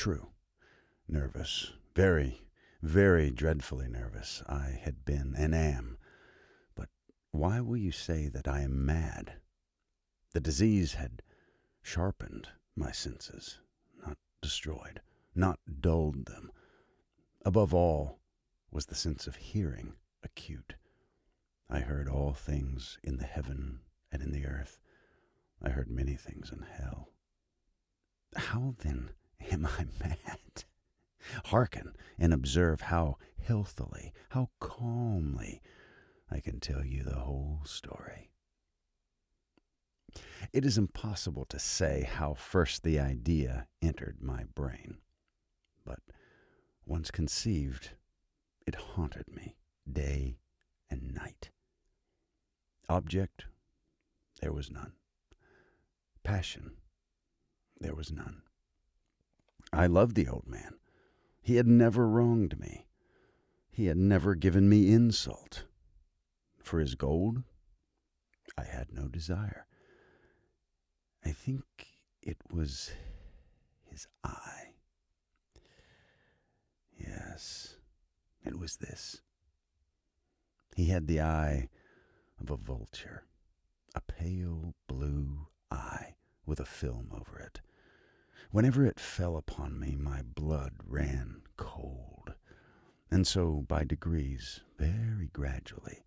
True. Nervous. Very, very dreadfully nervous I had been and am. But why will you say that I am mad? The disease had sharpened my senses, not destroyed, not dulled them. Above all was the sense of hearing acute. I heard all things in the heaven and in the earth. I heard many things in hell. How then am I mad? Hearken and observe how healthily, how calmly I can tell you the whole story. It is impossible to say how first the idea entered my brain, but once conceived, it haunted me day and night. Object, there was none. Passion, there was none. I loved the old man. He had never wronged me. He had never given me insult. For his gold, I had no desire. I think it was his eye. Yes, it was this. He had the eye of a vulture, a pale blue eye with a film over it. Whenever it fell upon me, my blood ran cold. And so, by degrees, very gradually,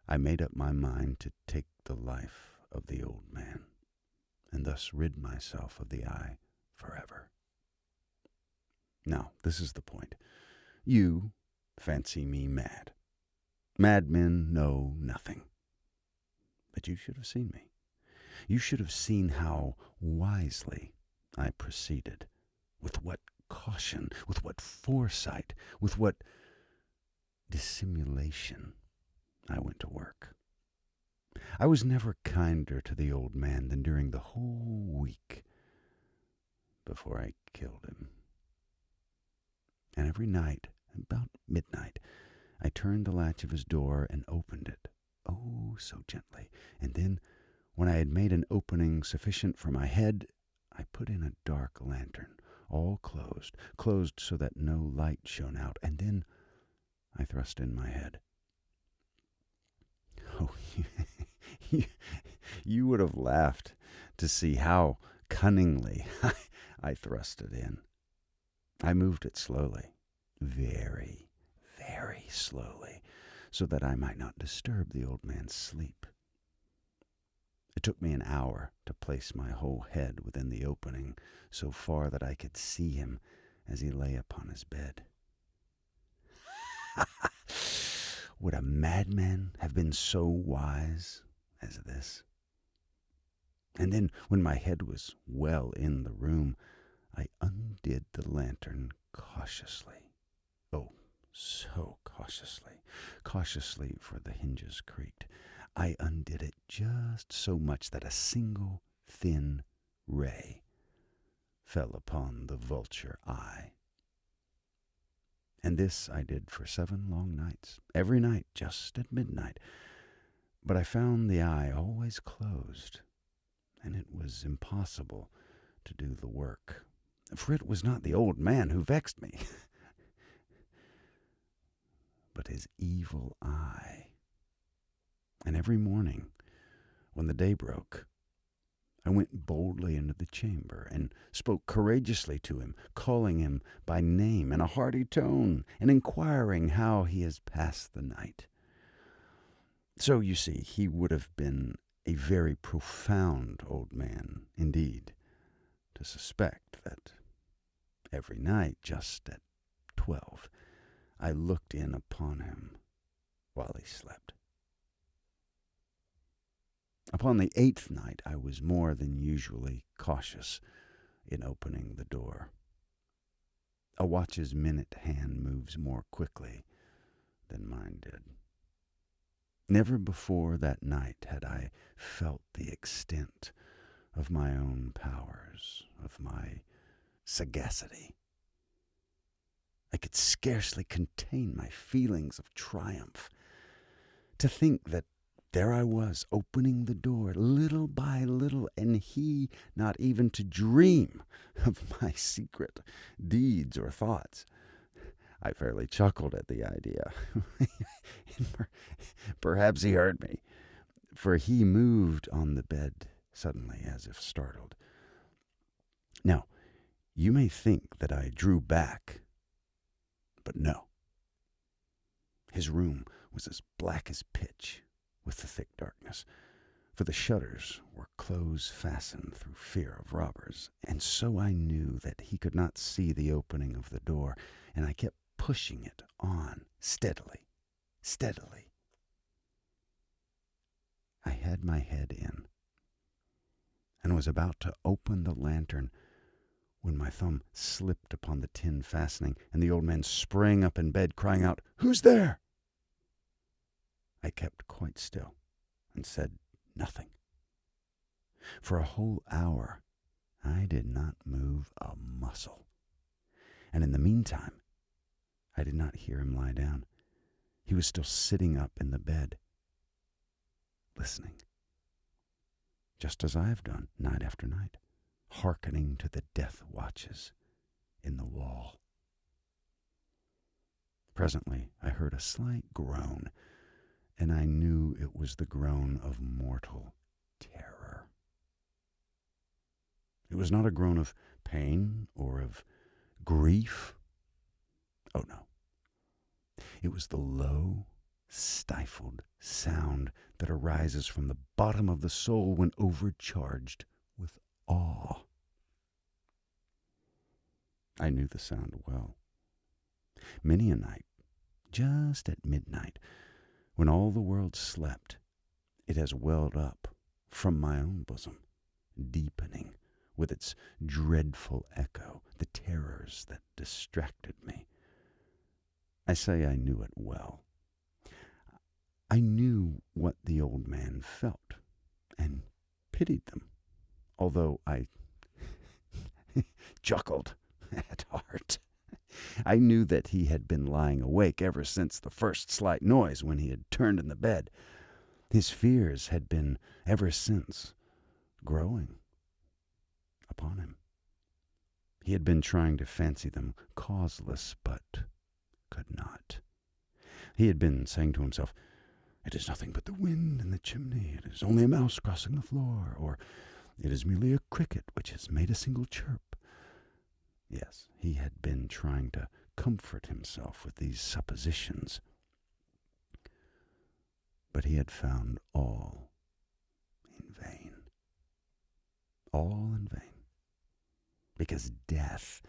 I made up my mind to take the life of the old man, and thus rid myself of the eye forever. Now, this is the point. You fancy me mad. Madmen know nothing. But you should have seen me. You should have seen how wisely I proceeded, with what caution, with what foresight, with what dissimulation I went to work. I was never kinder to the old man than during the whole week before I killed him. And every night, about midnight, I turned the latch of his door and opened it, oh, so gently. And then, when I had made an opening sufficient for my head, I put in a dark lantern, all closed so that no light shone out, and then I thrust in my head. Oh, you would have laughed to see how cunningly I thrust it in. I moved it slowly, very, very slowly, so that I might not disturb the old man's sleep. It took me an hour to place my whole head within the opening, so far that I could see him as he lay upon his bed. Would a madman have been so wise as this? And then, when my head was well in the room, I undid the lantern cautiously. Oh, so cautiously. Cautiously, for the hinges creaked. I undid it just so much that a single thin ray fell upon the vulture eye. And this I did for 7 long nights, every night just at midnight. But I found the eye always closed, and it was impossible to do the work. For it was not the old man who vexed me, but his evil eye. And every morning, when the day broke, I went boldly into the chamber and spoke courageously to him, calling him by name in a hearty tone, and inquiring how he has passed the night. So, you see, he would have been a very profound old man indeed to suspect that every night, just at 12, I looked in upon him while he slept. Upon the 8th night, I was more than usually cautious in opening the door. A watch's minute hand moves more quickly than mine did. Never before that night had I felt the extent of my own powers, of my sagacity. I could scarcely contain my feelings of triumph. To think that There I was, opening the door little by little, and he not even to dream of my secret deeds or thoughts. I fairly chuckled at the idea. Perhaps he heard me, for he moved on the bed suddenly as if startled. Now, you may think that I drew back, but no. His room was as black as pitch with the thick darkness, for the shutters were close-fastened through fear of robbers, and so I knew that he could not see the opening of the door, and I kept pushing it on steadily. I had my head in, and was about to open the lantern when my thumb slipped upon the tin fastening, and the old man sprang up in bed, crying out, "Who's there?" I kept quite still and said nothing. For a whole hour I did not move a muscle, and in the meantime I did not hear him lie down. He was still sitting up in the bed, listening, just as I have done night after night, hearkening to the death watches in the wall. Presently I heard a slight groan, and I knew it was the groan of mortal terror. It was not a groan of pain or of grief. Oh, no. It was the low, stifled sound that arises from the bottom of the soul when overcharged with awe. I knew the sound well. Many a night, just at midnight, when all the world slept, it has welled up from my own bosom, deepening with its dreadful echo the terrors that distracted me. I say I knew it well. I knew what the old man felt, and pitied them, although I chuckled at heart. I knew that he had been lying awake ever since the first slight noise when he had turned in the bed. His fears had been ever since growing upon him. He had been trying to fancy them causeless, but could not. He had been saying to himself, "It is nothing but the wind in the chimney. It is only a mouse crossing the floor," or "It is merely a cricket which has made a single chirp." Yes, he had been trying to comfort himself with these suppositions, but he had found all in vain. All in vain, because death,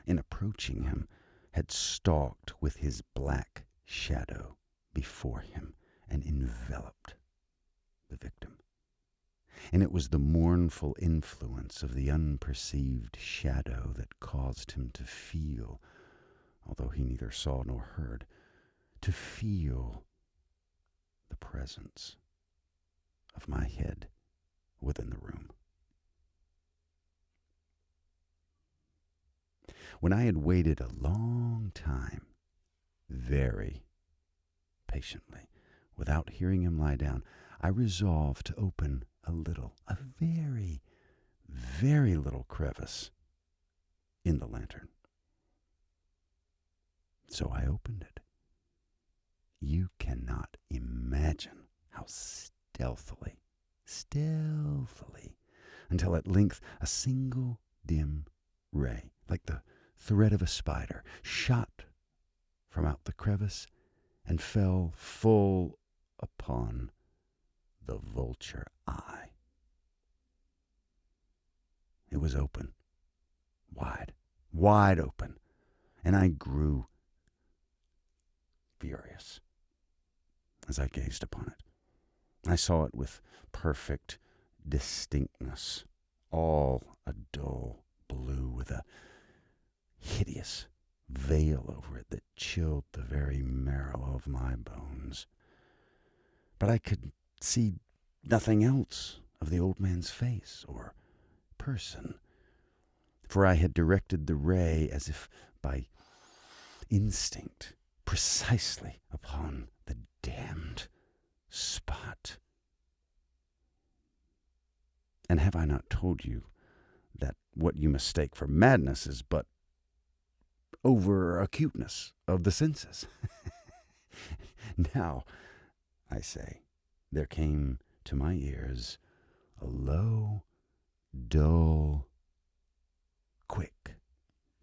in approaching him, had stalked with his black shadow before him and enveloped the victim. And it was the mournful influence of the unperceived shadow that caused him to feel, although he neither saw nor heard, to feel the presence of my head within the room. When I had waited a long time, very patiently, without hearing him lie down, I resolved to open a very, very little crevice in the lantern. So I opened it. You cannot imagine how stealthily, until at length a single dim ray, like the thread of a spider, shot from out the crevice and fell full upon the vulture eye. It was open, wide open, and I grew furious as I gazed upon it. I saw it with perfect distinctness, all a dull blue with a hideous veil over it that chilled the very marrow of my bones. But I could see nothing else of the old man's face or person, for I had directed the ray as if by instinct precisely upon the damned spot And have I not told you that what you mistake for madness is but over-acuteness of the senses? Now, I say, there came to my ears a low, dull, quick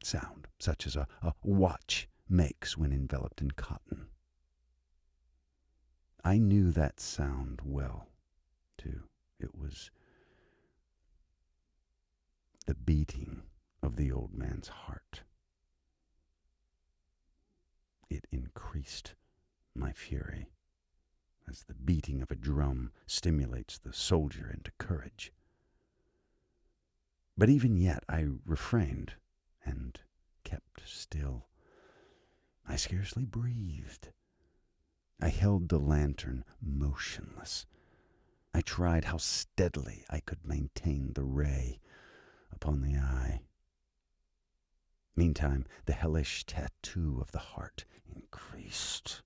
sound, such as a watch makes when enveloped in cotton. I knew that sound well, too. It was the beating of the old man's heart. It increased my fury, as the beating of a drum stimulates the soldier into courage. But even yet I refrained and kept still. I scarcely breathed. I held the lantern motionless. I tried how steadily I could maintain the ray upon the eye. Meantime, the hellish tattoo of the heart increased.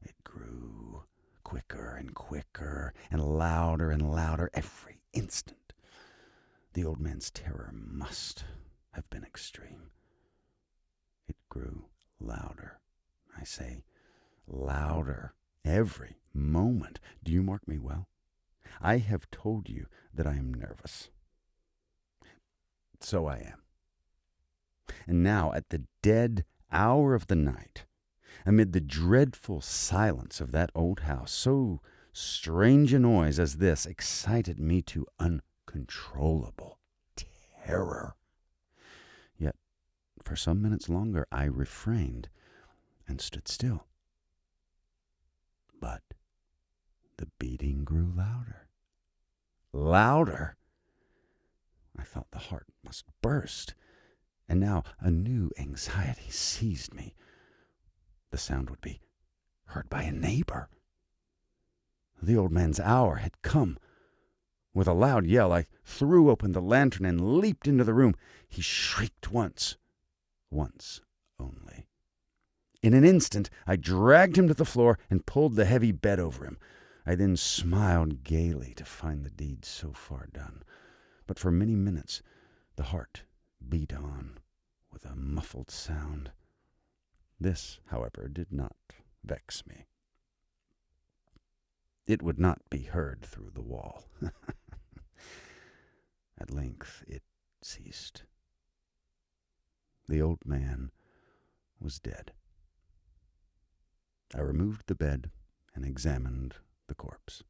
It grew quicker and quicker, and louder every instant. The old man's terror must have been extreme. It grew louder, I say, louder every moment. Do you mark me well? I have told you that I am nervous. So I am. And now, at the dead hour of the night, amid the dreadful silence of that old house, so strange a noise as this excited me to uncontrollable terror. Yet, for some minutes longer, I refrained and stood still. But the beating grew louder. Louder! I felt the heart must burst, and now a new anxiety seized me. The sound would be heard by a neighbor. The old man's hour had come. With a loud yell, I threw open the lantern and leaped into the room. He shrieked once only. In an instant, I dragged him to the floor and pulled the heavy bed over him. I then smiled gaily to find the deed so far done. But for many minutes, the heart beat on with a muffled sound. This, however, did not vex me. It would not be heard through the wall. At length it ceased. The old man was dead. I removed the bed and examined the corpse.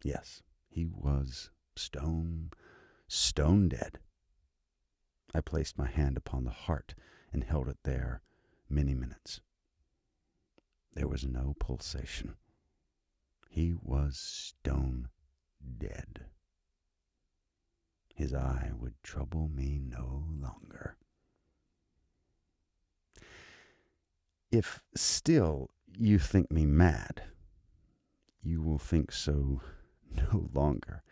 Yes, he was stone dead. I placed my hand upon the heart and held it there many minutes. There was no pulsation. He was stone dead. His eye would trouble me no longer. If still you think me mad, you will think so no longer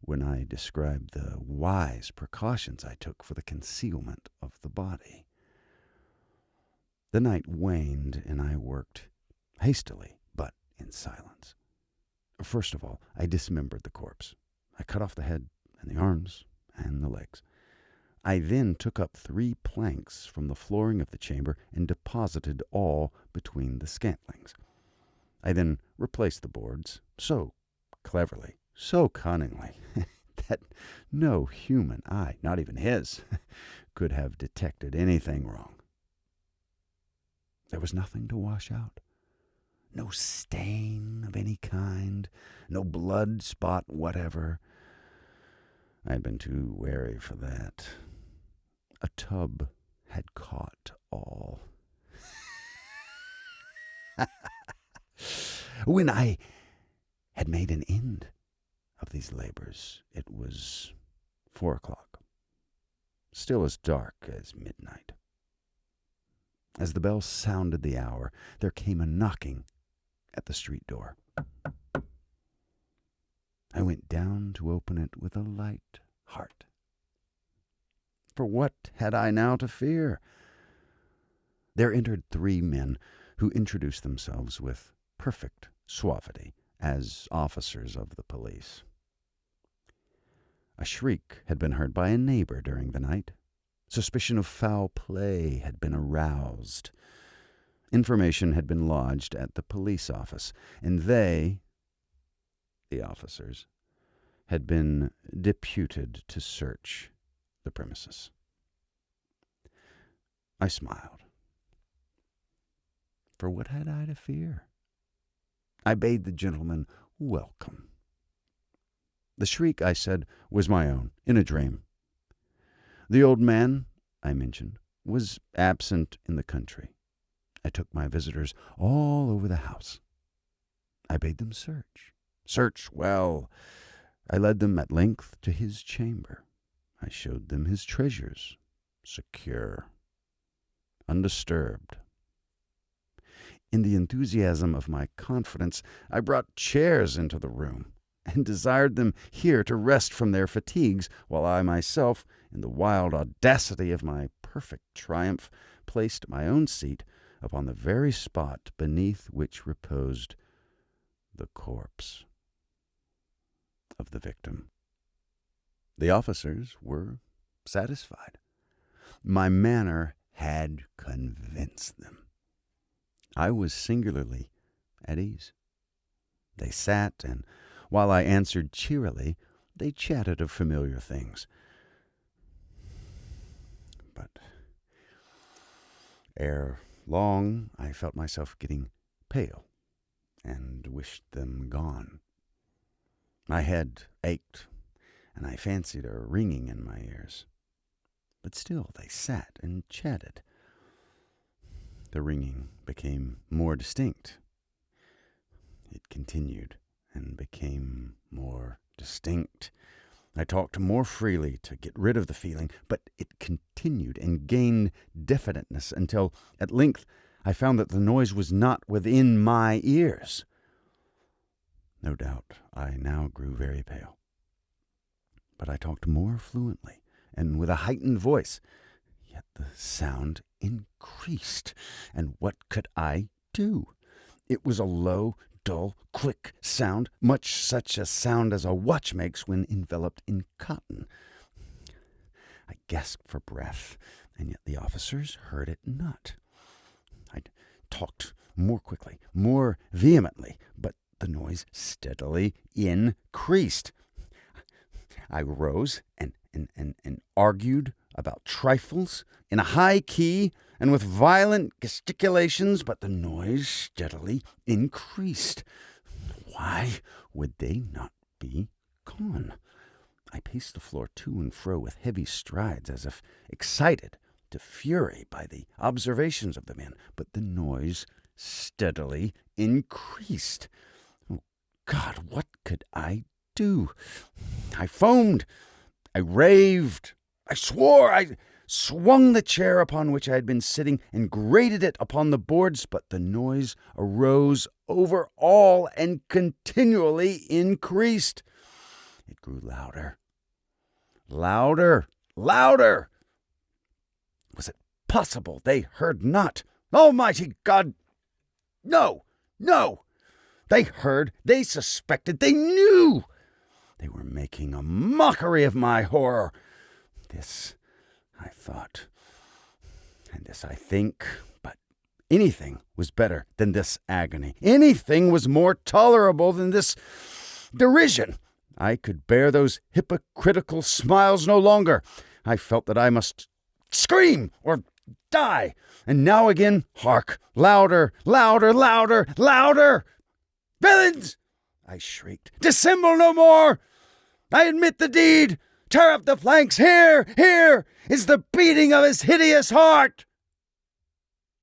when I describe the wise precautions I took for the concealment of the body. The night waned, and I worked hastily, but in silence. First of all, I dismembered the corpse. I cut off the head and the arms and the legs. I then took up 3 planks from the flooring of the chamber and deposited all between the scantlings. I then replaced the boards so cleverly, so cunningly, that no human eye, not even his, could have detected anything wrong. There was nothing to wash out. No stain of any kind, no blood spot whatever. I had been too wary for that. A tub had caught all. When I had made an end of these labors, it was 4 o'clock, still as dark as midnight. As the bell sounded the hour, there came a knocking at the street door. I went down to open it with a light heart. For what had I now to fear? There entered 3 men who introduced themselves with perfect suavity as officers of the police. A shriek had been heard by a neighbor during the night. Suspicion of foul play had been aroused. Information had been lodged at the police office, and they, the officers, had been deputed to search the premises. I smiled. For what had I to fear? I bade the gentleman welcome. The shriek, I said, was my own, in a dream. The old man, I mentioned, was absent in the country. I took my visitors all over the house. I bade them search. Search well. I led them at length to his chamber. I showed them his treasures, secure, undisturbed. In the enthusiasm of my confidence, I brought chairs into the room and desired them here to rest from their fatigues, while I myself, in the wild audacity of my perfect triumph, placed my own seat upon the very spot beneath which reposed the corpse of the victim. The officers were satisfied. My manner had convinced them. I was singularly at ease. They sat, and while I answered cheerily, they chatted of familiar things. But ere long, I felt myself getting pale and wished them gone. My head ached, and I fancied a ringing in my ears. But still they sat and chatted. The ringing became more distinct. It continued and became more distinct. I talked more freely to get rid of the feeling, but it continued and gained definiteness until, at length, I found that the noise was not within my ears. No doubt I now grew very pale. But I talked more fluently and with a heightened voice. Yet the sound increased, and what could I do? It was a low, dull, quick sound, much such a sound as a watch makes when enveloped in cotton. I gasped for breath, and yet the officers heard it not. I talked more quickly, more vehemently, but the noise steadily increased. I rose and argued about trifles in a high key and with violent gesticulations, but the noise steadily increased. Why would they not be gone? I paced the floor to and fro with heavy strides, as if excited to fury by the observations of the men, but the noise steadily increased. Oh, God, what could I do? I foamed. I raved. I swore. I swung the chair upon which I had been sitting and grated it upon the boards, but the noise arose over all and continually increased. It grew louder. Louder. Louder. Was it possible they heard not? Almighty God! No! No! They heard. They suspected. They knew. They were making a mockery of my horror. This, I thought, and this I think, but anything was better than this agony. Anything was more tolerable than this derision. I could bear those hypocritical smiles no longer. I felt that I must scream or die. And now again, hark, louder, louder, louder, louder! Villains! I shrieked. Dissemble no more! I admit the deed! Tear up the flanks! Here is the beating of his hideous heart!